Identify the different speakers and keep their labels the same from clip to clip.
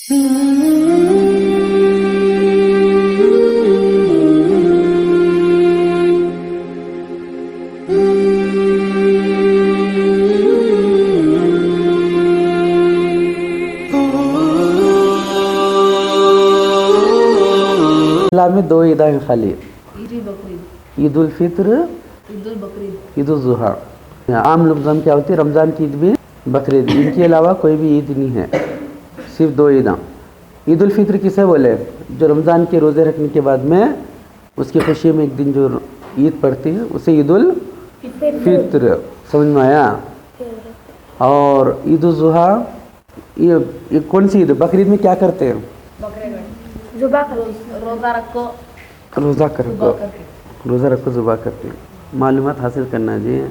Speaker 1: में दो ईद हैं खाली, ईद उल फित्र, ईद उल जुहा। आम रमज़ान क्या होती है, रमज़ान की ईद भी, बकरीद, इनके अलावा कोई भी ईद नहीं है, सिर्फ दो ईदा। ईद उल फित्र किसे बोले, जो रमज़ान के रोज़े रखने के बाद में उसकी खुशी में एक दिन जो ईद पड़ती है उसे ईद उल फित्र, समझ में आया। और ईद उल जुहा ये कौन सी ईद, बकरीद में क्या करते हैं, रोज़ा रखो जुबा करते हैं। मालूमात हासिल करना जी।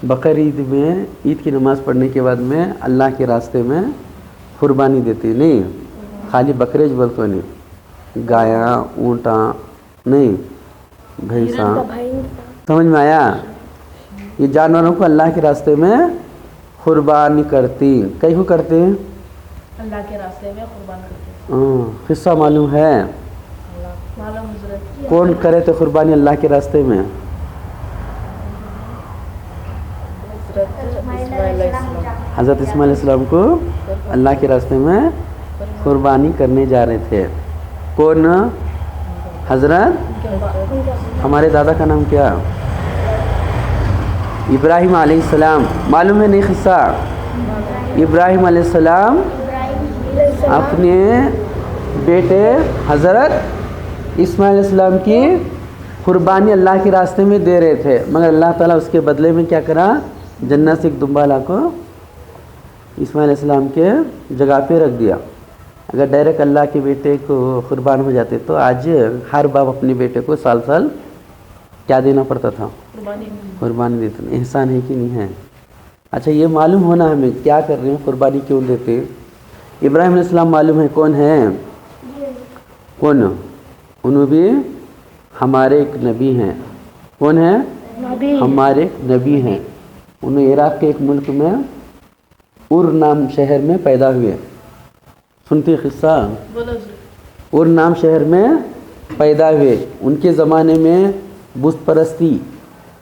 Speaker 1: बकरीद में ईद की नमाज़ पढ़ने के बाद में अल्लाह के रास्ते में कुर्बानी देती नहीं, खाली बकरे बोलते नहीं, गाया ऊँटा नहीं, भैंसा, समझ में आया। ये जानवरों को अल्लाह के रास्ते में कुर्बानी करती, कई को करते हैं,
Speaker 2: अल्लाह के रास्ते में कुर्बान करते हैं।
Speaker 1: हिस्सा मालूम है, कौन करे थे कुर्बानी अल्लाह के रास्ते में, हज़रत इस्माइल अलैहिस्सलाम को अल्लाह के रास्ते में कुर्बानी करने जा रहे थे। कौन, हज़रत, हमारे दादा का नाम क्या, इब्राहिम अलैहिस्सलाम, मालूम है नहीं किस्सा। इब्राहिम अलैहिस्सलाम अपने बेटे हज़रत इस्माइल अलैहिस्सलाम की कुर्बानी अल्लाह के रास्ते में दे रहे थे, मगर अल्लाह ताला उसके बदले में क्या करा, जन्नत से एक दुम्बाला को इस्माइल अलैहिस्सलाम के जगह पे रख दिया। अगर डायरेक्ट अल्लाह के बेटे को कुर्बान हो जाते तो आज हर बाप अपने बेटे को साल साल क्या देना पड़ता था, कुर्बानी देते। एहसान है कि नहीं है। अच्छा, ये मालूम होना हमें क्या कर रहे हैं, कुर्बानी क्यों देते। इब्राहिम अलैहिस्सलाम मालूम है कौन है, कौन, उन्होंने भी हमारे एक नबी हैं। कौन है, हमारे नबी हैं। उन्हें इराक़ के एक मुल्क में उर नाम शहर में पैदा हुए, सुनती किस्सा, उर नाम शहर में पैदा हुए। उनके ज़माने में बुत परस्ती,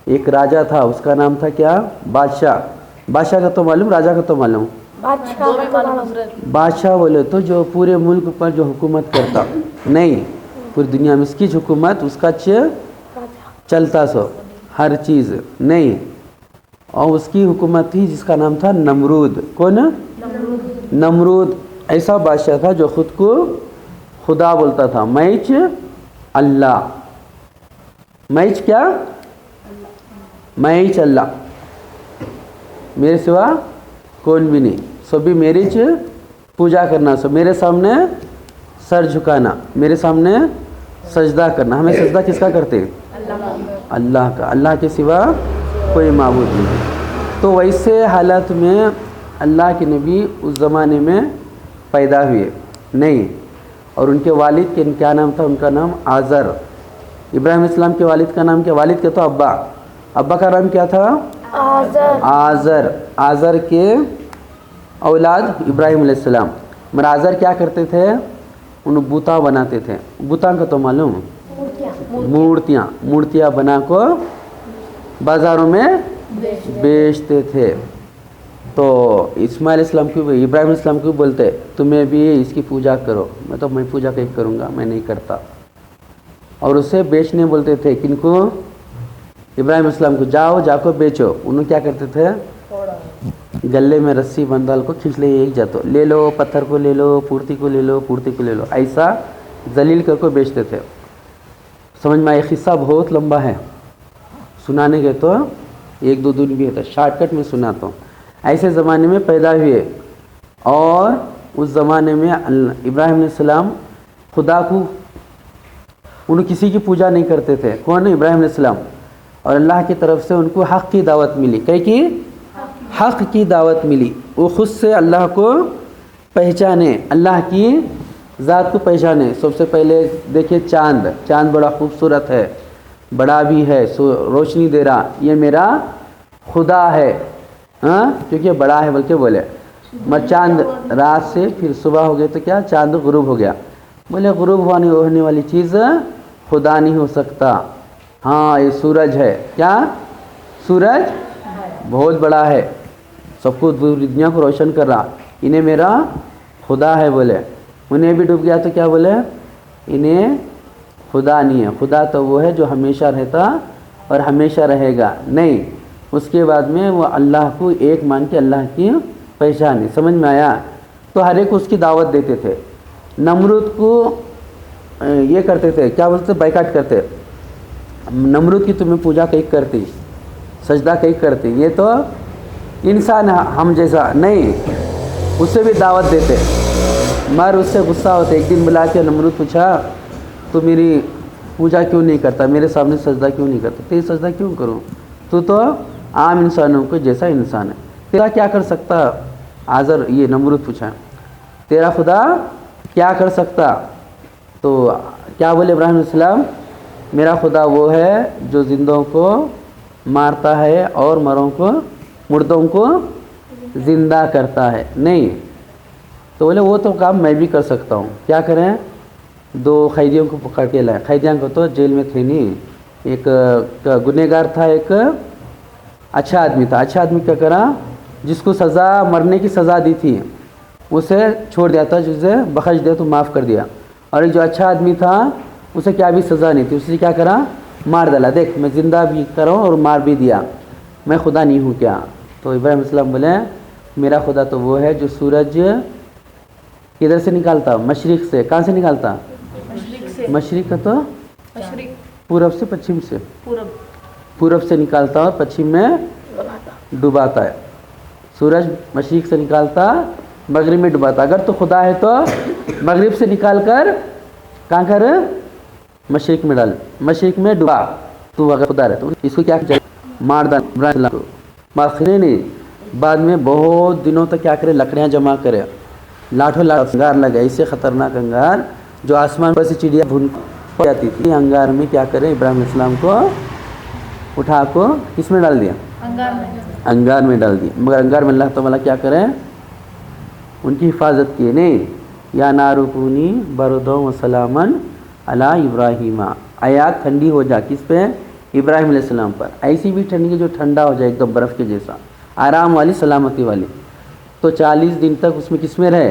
Speaker 1: एक राजा था, उसका नाम था क्या, बादशाह। बादशाह का तो मालूम, राजा का तो मालूम, बादशाह बोले तो जो पूरे मुल्क पर जो हुकूमत करता, नहीं पूरी दुनिया में इसकी हुकूमत उसका चलता सो हर चीज़ नहीं। और उसकी हुकूमत थी जिसका नाम था नमरूद। कौन, नमरूद ऐसा बादशाह था जो ख़ुद को खुदा बोलता था, मैच अल्लाह, मैच क्या, मैच अल्लाह, मेरे सिवा कौन भी नहीं, सभी मेरी पूजा करना, सब मेरे सामने सर झुकाना, मेरे सामने सजदा करना। हमें सजदा किसका करते हैं, अल्लाह का, अल्लाह के सिवा कोई माबूद नहीं। तो वैसे हालत में अल्लाह के नबी उस ज़माने में पैदा हुए नहीं, और उनके वालिद के क्या नाम था, उनका नाम आज़र। इब्राहिम इस्लाम के वालिद का नाम क्या, वालिद के तो अब्बा, अब्बा का नाम क्या था, आज़र। आज़र के औलाद इब्राहिम अलैहिस्सलाम। मगर आज़र क्या करते थे, उन बूता बनाते थे, बूता का तो मालूम, मूर्तियाँ बना को बाज़ारों में बेचते थे। तो इस्माइल इस्लाम को, इब्राहिम इस्लाम को बोलते तुम्हें भी इसकी पूजा करो, मैं पूजा कहीं करूँगा, मैं नहीं करता। और उसे बेचने बोलते थे, किनको, इब्राहिम इस्लाम को, जाओ जाको बेचो। उन्होंने क्या करते थे, गले में रस्सी बंदाल को खींच ले, एक जातो ले लो, पत्थर को ले लो, पूर्ति को ले लो, पूर्ति को ले लो, ऐसा जलील करके बेचते थे। समझ में आया। किस्सा बहुत लंबा है, सुनाने के तो एक दो दिन भी है, शॉर्टकट में सुनाता हूँ। ऐसे ज़माने में पैदा हुए, और उस ज़माने में इब्राहिम अलैहिस्सलाम खुदा को, उन्हें किसी की पूजा नहीं करते थे। कौन, इब्राहिम अलैहिस्सलाम। और अल्लाह की तरफ से उनको हक़ की दावत मिली, कई की हक़ की दावत मिली। वो खुद से अल्लाह को पहचाने, अल्लाह की ज़ात को पहचाने। सबसे पहले देखिए चाँद बड़ा खूबसूरत है, बड़ा भी है, रोशनी दे रहा, ये मेरा खुदा है, हाँ, क्योंकि बड़ा है बल्कि बोले। मर चांद रात से फिर सुबह हो गया तो क्या चांद गुरूब हो गया। बोले गुरूब होने वाली चीज़ खुदा नहीं हो सकता। हाँ ये सूरज है, क्या सूरज बहुत बड़ा है, सबको दुनिया को रोशन कर रहा, इन्हें मेरा खुदा है बोले। उन्हें भी डूब गया तो क्या बोले, इन्हें खुदा नहीं है। खुदा तो वो है जो हमेशा रहता और हमेशा रहेगा नहीं। उसके बाद में वो अल्लाह को एक मान के अल्लाह की पहचानी, समझ में आया। तो हर एक उसकी दावत देते थे। नमरूद को ये करते थे, क्या बोलते थे, बाइकाट करते। नमरूद की तुम्हें पूजा कहीं करती, सजदा कहीं करती, ये तो इंसान है हम जैसा नहीं, उससे भी दावत देते। मगर उससे गुस्सा होते। एक दिन बुला के नमरूद पूछा तू मेरी पूजा क्यों नहीं करता, मेरे सामने सजदा क्यों नहीं करता, तेरी सजदा क्यों करूं, तू तो आम इंसानों को जैसा इंसान है, तेरा क्या कर सकता। आज़र ये नमरूद पूछा तेरा खुदा क्या कर सकता। तो क्या बोले इब्राहिम अलैहिस्सलाम, मेरा खुदा वो है जो जिंदों को मारता है और मुर्दों को ज़िंदा करता है नहीं। तो बोले वो तो काम मैं भी कर सकता हूँ। क्या करें, दो कैदियों को पकड़ के लाए। कैदियों को तो जेल में थे नहीं, एक गुनहगार था, एक अच्छा आदमी था। अच्छा आदमी क्या करा, जिसको सज़ा मरने की सज़ा दी थी उसे छोड़ दिया था, जिसे बख्श दिया तो माफ़ कर दिया। और जो अच्छा आदमी था उसे क्या भी सज़ा नहीं थी, उसे क्या करा, मार डाला। देख मैं ज़िंदा भी करा और मार भी दिया, मैं खुदा नहीं हूँ क्या। तो इब्राहिम अलैहिस्सलाम बोले मेरा खुदा तो वो है जो सूरज किधर से निकालता, मशरिक़ से। कहाँ से निकालता, मशरिक़ का तो पूरब से, पश्चिम से, पूरब से निकालता और पश्चिम में डुबाता है। सूरज मशरिक़ से निकालता, मगरिब में डुबाता। अगर तो खुदा है तो मगरिब से निकाल कर कहाँ कर, मशरिक़ में डाल, मशरिक़ में डुबा। तू अगर खुदा है तो इसको क्या मार डाल, माखने नहीं। बाद में बहुत दिनों तक क्या करे, लकड़ियाँ जमा करे, लाठों अंगार लगे, ऐसे ख़तरनाक अंगार जो आसमान पर से चिड़िया भून जाती थी। अंगार में क्या करे, इब्राहिम अलैहिस्सलाम को उठा को किसमें डाल दिया, अंगार में डाल दिया। मगर अंगार में अल्लाह ताला क्या करें, उनकी हिफाजत किए नहीं। या नारुकूनी बरदो व सलामन अला इब्राहिमा, आयात ठंडी हो जा किस पे, इब्राहिम अलैहिस्सलाम पर। ऐसी भी ठंडी की जो ठंडा हो जाए एकदम बर्फ़ के जैसा, आराम वाली, सलामती वाली। तो 40 दिन तक उसमें किस में रहे,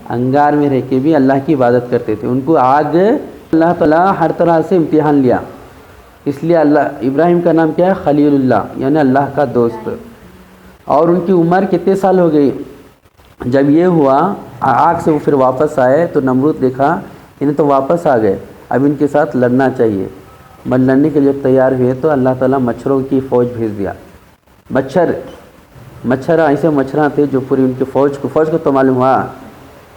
Speaker 1: अंगार में रह के भी अल्लाह की इबादत करते थे। उनको आग अल्लाह ताला हर तरह से इम्तिहान लिया, इसलिए अल्लाह इब्राहिम का नाम क्या है, खलीलुल्लाह, यानी अल्लाह का दोस्त। और उनकी उम्र कितने साल हो गई जब ये हुआ, आग से वो फिर वापस आए तो नमरूद देखा इन्हें तो वापस आ गए, अब इनके साथ लड़ना चाहिए। बट लड़ने के लिए तैयार हुए तो अल्लाह ताला मच्छरों की फ़ौज भेज दिया। मच्छर ऐसे मच्छर थे जो पूरी उनकी फ़ौज को तो मालूम हुआ,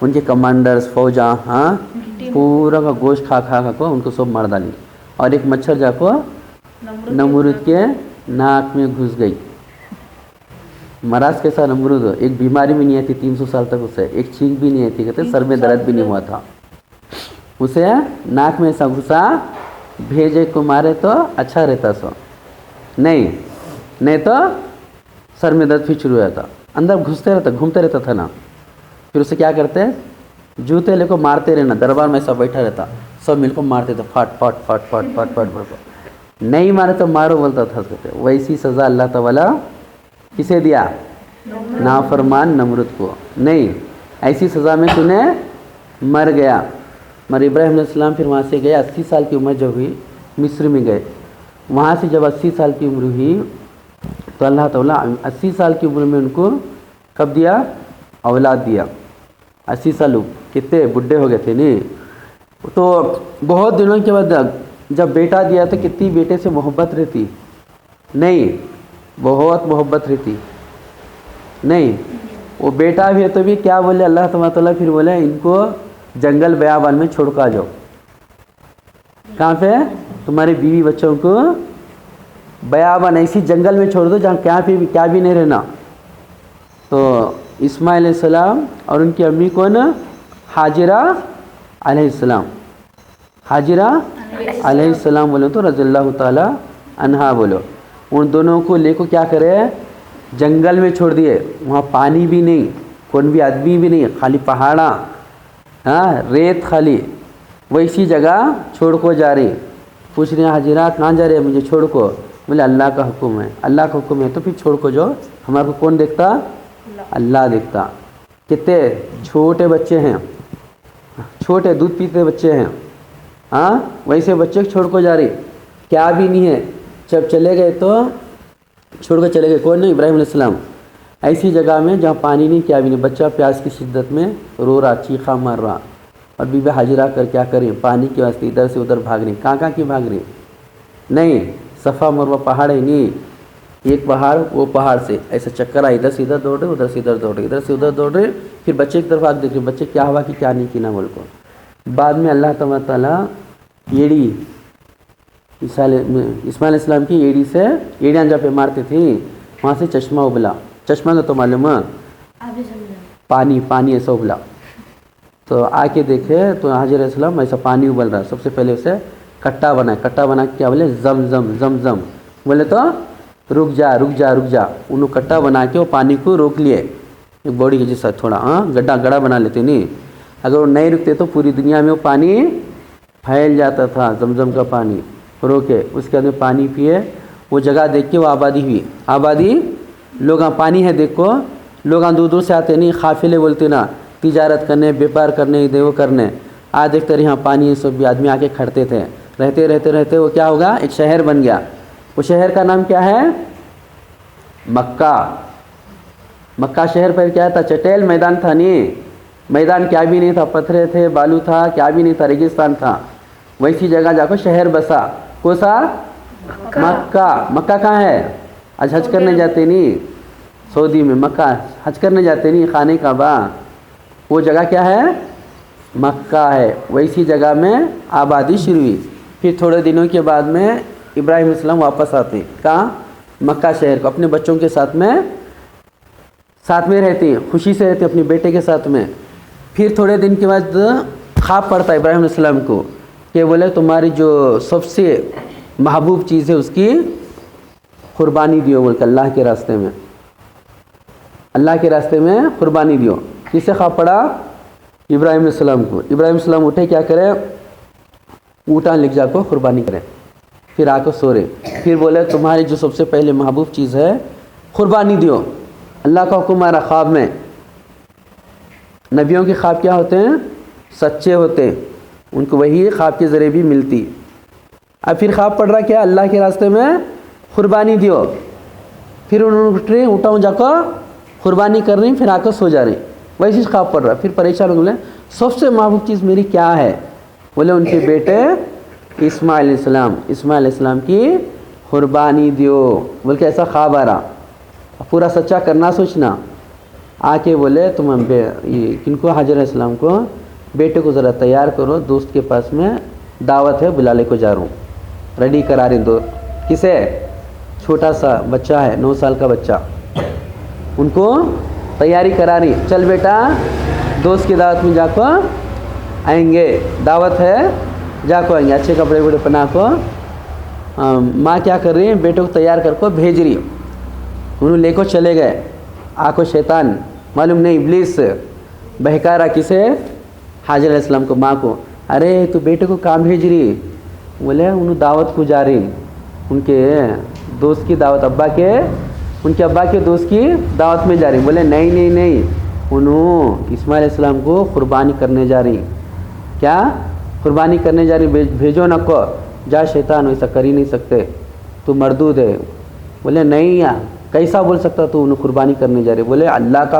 Speaker 1: उनके कमांडर्स फौजा हाँ पूरा का गोश्त खा को उनको सब मार डाली। और एक मच्छर जाको नमरूद के नाक में घुस गई। मराज के साथ नमरूद एक बीमारी भी नहीं आई थी 300 साल तक, उसे एक छींक भी नहीं आई थी, कहते सर में दर्द भी नहीं हुआ था। उसे नाक में ऐसा घुसा, भेजे को मारे तो अच्छा रहता सो, नहीं तो सर में दर्द फिर शुरू हुआ था, अंदर घूमते रहता था ना। फिर उसे क्या करते, जूते लेको मारते रहना, दरबार में ऐसा बैठा रहता, सब मिलकर मारते थे, फट फट फट फट फट फट फट, नहीं मारे तो मारो बोलता था। वैसी सज़ा अल्लाह ताला किसे दिया, नाफरमान नमरूद को। नहीं, ऐसी सज़ा में तूने मर गया। मगर इब्राहिम अलैहिस्सलाम फिर वहाँ से गए, 80 साल की उम्र जब हुई मिस्र में गए। वहाँ से जब 80 साल की उम्र हुई तो अल्लाह ताला 80 साल की उम्र में उनको कब दिया, औलाद दिया। 80 साल कितने बुढ़े हो गए थे नहीं। तो बहुत दिनों के बाद जब बेटा दिया तो कितनी बेटे से मोहब्बत रहती, नहीं बहुत मोहब्बत रहती, नहीं वो बेटा भी है तो भी क्या बोले अल्लाह ताला, फिर बोले इनको जंगल बयाबान में छोड़ कर आ जाओ। कहाँ पे, तुम्हारे बीवी बच्चों को बयाबान ऐसी जंगल में छोड़ दो जहाँ क्या भी नहीं रहना। तो इस्माइल अलैहिस्सलाम और उनकी अम्मी कौन, हाजिरा अलैहिस्सलाम, हाजिरा अलैहिस्सलाम बोलो तो रज़ियल्लाहु ताला अन्हा बोलो। उन दोनों को लेको क्या करे, जंगल में छोड़ दिए, वहाँ पानी भी नहीं, कौन भी आदमी भी नहीं, खाली पहाड़ा, हाँ रेत खाली, वैसी जगह छोड़ को जा रही। पूछ रहे हैं हाजिरा कहाँ जा रहे हैं, मुझे छोड़ को। बोले अल्लाह का हुक्म है। अल्लाह का हुक्म है तो फिर छोड़ को जाओ, हमारे को कौन देखता, अल्लाह देखता। कितने छोटे बच्चे हैं, छोटे दूध पीते बच्चे हैं, हाँ वैसे बच्चे छोड़ को जा रही, क्या भी नहीं है। जब चले गए तो छोड़ कर चले गए, कौन नहीं, इब्राहिम अलैहिस्सलाम। ऐसी जगह में जहाँ पानी नहीं, क्या भी नहीं, बच्चा प्यास की शिद्दत में रो रहा, चीखा मार रहा, और बीबी हाजिरा कर क्या करें, पानी के वास्ते इधर से उधर भाग रही। कहाँ की भाग रही, नहीं सफ़ा मरवा पहाड़ है नहीं, एक पहाड़ वो पहाड़ से ऐसा चक्कर आ, इधर से इधर दौड़ रहे, उधर से इधर दौड़ रहे, इधर से उधर दौड़ रहे। फिर बच्चे की तरफ आग देख रहे, बच्चे क्या हुआ कि क्या नहीं की ना बोल को। बाद में अल्लाह तबारक ताला एड़ी इस्माइल इस्लाम की एड़ी से, एड़ियाँ जहाँ पे मारते थे वहाँ से चश्मा उबला। चश्मा का तो मालूम है, पानी ऐसा उबला। तो आके देखे तो हाजिर इस्लाम ऐसा पानी उबल रहा। सबसे पहले उसे कट्टा बना के क्या बोले, जम जम जम जम। बोले तो रुक जा। उन्होंने कट्टा बना के वो पानी को रोक लिए, एक बॉडी के जैसा थोड़ा, हाँ गड्ढा बना लेते नहीं। अगर वो नहीं रुकते तो पूरी दुनिया में वो पानी फैल जाता था, जमजम का पानी। रोके, उसके अंदर पानी पिए। वो जगह देख के वो आबादी हुई, आबादी लोग पानी है देखो, लोग दूर दूर से आते नहीं, काफिले बोलते ना, तिजारत करने, व्यापार करने, देवो करने। आज देखते रहे यहाँ पानी है, सब भी आदमी आके खड़ते थे। रहते वो क्या होगा, एक शहर बन गया। वो शहर का नाम क्या है, मक्का शहर पर क्या था, चटेल मैदान था नहीं, मैदान क्या भी नहीं था, पत्थरे थे, बालू था, क्या भी नहीं था, रेगिस्तान था। वैसी जगह जाकर शहर बसा, कौन सा, मक्का कहाँ है, आज हज करने जाते नहीं, सऊदी में मक्का हज करने जाते नहीं, खाने काबा, वो जगह क्या है, मक्का है। वैसी जगह में आबादी शुरू हुई। फिर थोड़े दिनों के बाद में इब्राहिम इस्लाम वापस आते, कहाँ, मक्का शहर को, अपने बच्चों के साथ में रहते, खुशी से रहते अपने बेटे के साथ में। फिर थोड़े दिन के बाद ख्वाब पड़ता इब्राहिम इस्लाम को कि बोले तुम्हारी जो सबसे महबूब चीज़ है उसकी कुर्बानी दियो, बोल के अल्लाह के रास्ते में कुर्बानी दियो। किसे ख्वाब पड़ा, इब्राहिम इस्लाम को। इब्राहिम इस्लाम उठे, क्या करे, ऊँटा लिख जाकर कुर्बानी करें। फिर आकर सो रहे, फिर बोले तुम्हारी जो सबसे पहले महबूब चीज़ है कुर्बानी दियो। अल्लाह का हुक्म आ रहा ख्वाब में। नबियों के ख्वाब क्या होते हैं, सच्चे होते हैं, उनको वही ख्वाब के ज़रिए भी मिलती। अब फिर ख्वाब पड़ रहा क्या, अल्लाह के रास्ते में कुर्बानी दियो। फिर उन्होंने उठ रहे, उठाऊँ जाकर कुर्बानी कर रही, फिर आकर सो जा रही, वैसे ख्वाब पड़ रहा। फिर परेशान हो, बोले सबसे महबूब चीज़ मेरी क्या है, बोले उनके बेटे इस्माइल इस्लाम की कुर्बानी दियो। बोल के ऐसा ख्वाब आ रहा, पूरा सच्चा करना सोचना। आके बोले तुम किनको, हाजिर इस्लाम को, बेटे को ज़रा तैयार करो, दोस्त के पास में दावत है, बुला ले को जा रहा हूँ। रेडी करा रहे दो, किसे, छोटा सा बच्चा है, 9 साल का बच्चा, उनको तैयारी करा रही। चल बेटा दोस्त की दावत में जाको आएंगे, दावत है, जाको आएंगे, अच्छे कपड़े वपड़े पहना को। माँ क्या कर रही है, बेटे को तैयार कर को भेज रही। उन्होंने लेको चले गए। आको शैतान, मालूम नहीं, इब्लीस बहका रहा, किसे, हाजिर इस्लाम को, माँ को। अरे तू बेटे को काम भेज रही, बोले उन्होंने दावत को जा रही, उनके दोस्त की दावत, उनके अब्बा के दोस्त की दावत में जा रही। बोले नहीं, उन्होंने इस्माइल इस्लाम को कुर्बानी करने जा रही। क्या कुर्बानी करने जा रही, भेजो न को, जा शैतान, ऐसा कर ही नहीं सकते, तू मरदूद है। बोले नहीं यार, कैसा बोल सकता तू, उन्हें कुर्बानी करने जा रही। बोले अल्लाह का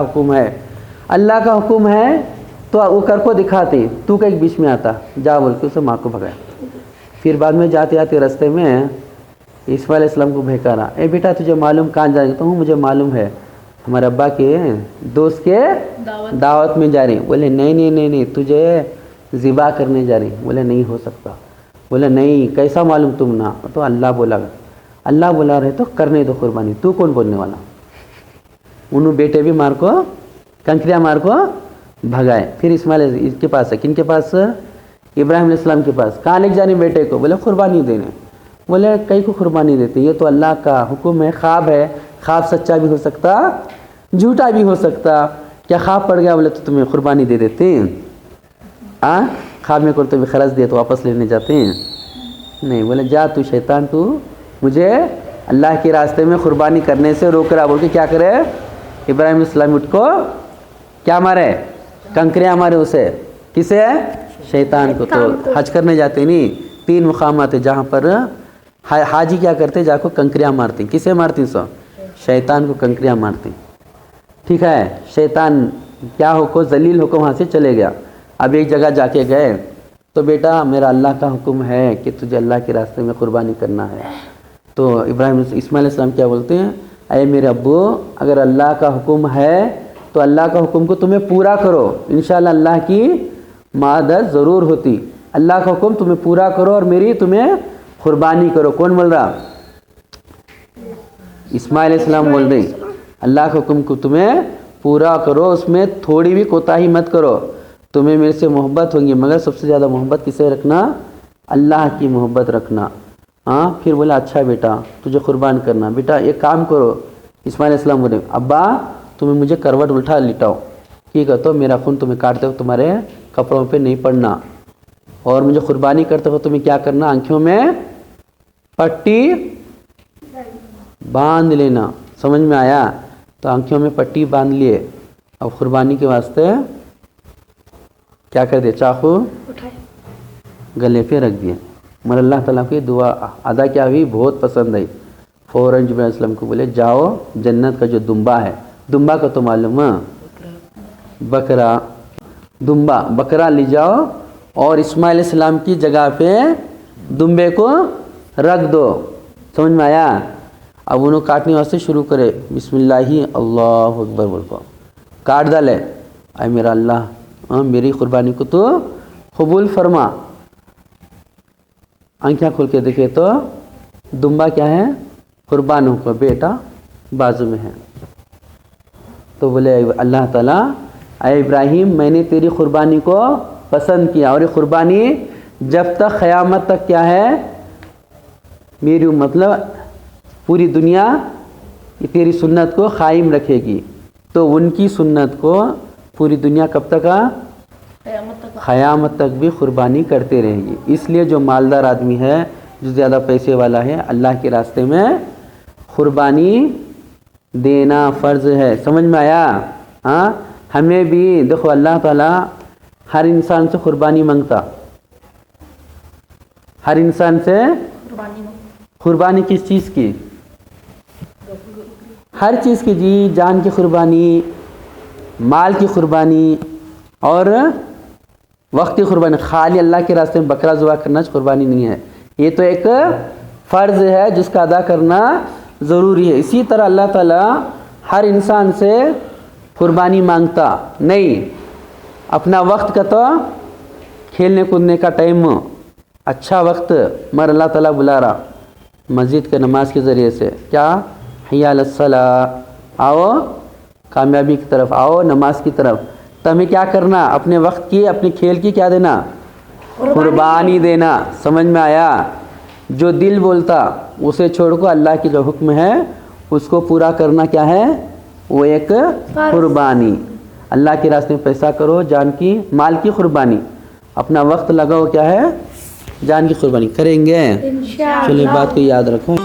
Speaker 1: हुक्म है तो वो कर को दिखाते, तू का एक बीच में आता, जा बोल के उसे माँ को भगाया। फिर बाद में जाते आते रास्ते में इस्माइल इस्लाम को भेकारा, ए बेटा तुझे मालूम कहाँ जा रही, तो हूँ मुझे मालूम है, हमारे अब्बा के दोस्त के दावत में जा रही। बोले नहीं, तुझे ज़िबा करने जा रही। बोले नहीं हो सकता। बोले नहीं, कैसा मालूम तुम ना, तो अल्लाह बोला रहे तो करने दो कुर्बानी, तू कौन बोलने वाला। उन्होंने बेटे भी मार को, कंकरिया मार को भगाए। फिर इस्माइल इसके पास है, किनके पास, इब्राहिम इस्लाम के पास। कहाँ लेके जाने बेटे को, बोले कुर्बानी देने। बोले कई को कुर्बानी देते, ये तो अल्लाह का हुक्म है, ख्वाब है, ख्वाब सच्चा भी हो सकता, झूठा भी हो सकता, क्या ख्वाब पड़ गया बोले तो तुम्हें कुर्बानी दे देते हैं? ख्वाब में करते हुए खर्च दिए तो वापस लेने जाते हैं? नहीं, बोले जा तू शैतान, तू मुझे अल्लाह के रास्ते में कुर्बानी करने से रोक रहा। बोल के क्या करे? इब्राहिम इस्लाम उठ को क्या मारे? कंकरियाँ मारे उसे। किसे? शैतान को। तो हज करने जाते नहीं, 3 मुकाम आते जहाँ पर हाजी क्या करते? जाको कंकरियाँ मारती। किसे मारती? सो शैतान को कंकरियाँ मारती। ठीक है, शैतान क्या होको जलील होको वहाँ से चले गया। अब एक जगह जाके गए तो बेटा मेरा अल्लाह का हुक्म है कि तुझे अल्लाह के रास्ते में कुर्बानी करना है। तो इब्राहिम इस्माइल अलैहिस्सलाम क्या बोलते हैं? अरे मेरे अब्बू, अगर अल्लाह का हुक्म है तो अल्लाह का हुक्म को तुम्हें पूरा करो, इंशाअल्लाह अल्लाह की मदद ज़रूर होती। अल्लाह का हुक्म तुम्हें पूरा करो और मेरी तुम्हें कुर्बानी करो। कौन बोल रहा? इस्माइल अलैहिस्सलाम बोल रहे अल्लाह के हुक्म को तुम्हें पूरा करो, उसमें थोड़ी भी कोताही मत करो। तुम्हें मेरे से मोहब्बत होगी, मगर सबसे ज़्यादा मोहब्बत किसे रखना? अल्लाह की मोहब्बत रखना। हाँ, फिर बोला अच्छा बेटा तुझे कुर्बान करना। बेटा एक काम करो, इस्माइल अलैहिस्सलाम बोले अब्बा तुम्हें मुझे करवट उल्टा लिटाओ, ठीक है? तो मेरा खून तुम्हें काटते हो तुम्हारे कपड़ों पे नहीं पड़ना, और मुझे कुर्बानी करते हो तुम्हें क्या करना? आँखों में पट्टी बांध लेना। समझ में आया? तो आँखों में पट्टी बांध लिए। अब कुर्बानी के वास्ते क्या कर दिया? चाकू गले पे रख दिए। मगर अल्लाह ताला की दुआ अदा क्या हुई? बहुत पसंद आई। फ़ौरन जिब्राइल अलैहिस्सलाम को बोले जाओ जन्नत का जो दुम्बा है, दुम्बा का तो मालूम है? बकरा, दुम्बा बकरा ले जाओ और इस्माइल अलैहिस्सलाम की जगह पे दुम्बे को रख दो। समझ में आया? अब उन्होंने काटने वास्ते शुरू करे, बिस्मिल्लाही अल्लाहु अकबर बोल को काट डाले। अरे मेरा अल्लाह मेरी कुर्बानी को तो कबूल फरमा। आँखें खोल के देखे तो दुम्बा क्या है? कुर्बान होकर बेटा बाजू में है। तो बोले अल्लाह ताला अरे इब्राहिम मैंने तेरी कुर्बानी को पसंद किया, और ये कुर्बानी जब तक क़यामत तक क्या है? मेरी मतलब पूरी दुनिया तेरी सुन्नत को कायम रखेगी। तो उनकी सुन्नत को पूरी दुनिया कब तक? क़यामत तक भी कुर्बानी करते रहेगी। इसलिए जो मालदार आदमी है, जो ज़्यादा पैसे वाला है, अल्लाह के रास्ते में कुर्बानी देना फ़र्ज़ है। समझ में आया? हाँ, हमें भी देखो अल्लाह ताला हर इंसान से कुर्बानी मांगता। हर इंसान से कुर्बानी किस चीज़ की? हर चीज़ की जी, जान की कुर्बानी, माल की कुर्बानी और वक्त की कुर्बानी। खाली अल्लाह के रास्ते में बकरा ज़ुबा करना कुर्बानी नहीं है, ये तो एक फ़र्ज़ है जिसका अदा करना ज़रूरी है। इसी तरह अल्लाह ताला हर इंसान से कुर्बानी मांगता नहीं। अपना वक्त का तो खेलने कूदने का टाइम, अच्छा वक्त मगर अल्लाह ताला बुला रहा मस्जिद के नमाज के ज़रिए से, क्या? हिया अलस्सलाह, आओ कामयाबी की तरफ, आओ नमाज की तरफ। तो हमें क्या करना? अपने वक्त की, अपने खेल की क्या देना? कुर्बानी देना। समझ में आया? जो दिल बोलता उसे छोड़ को अल्लाह की जो हुक्म है उसको पूरा करना क्या है? वो एक कुर्बानी। अल्लाह के रास्ते में पैसा करो, जान की माल की कुर्बानी, अपना वक्त लगाओ, क्या है? जान की कुर्बानी करेंगे। चलो बात को याद रखो।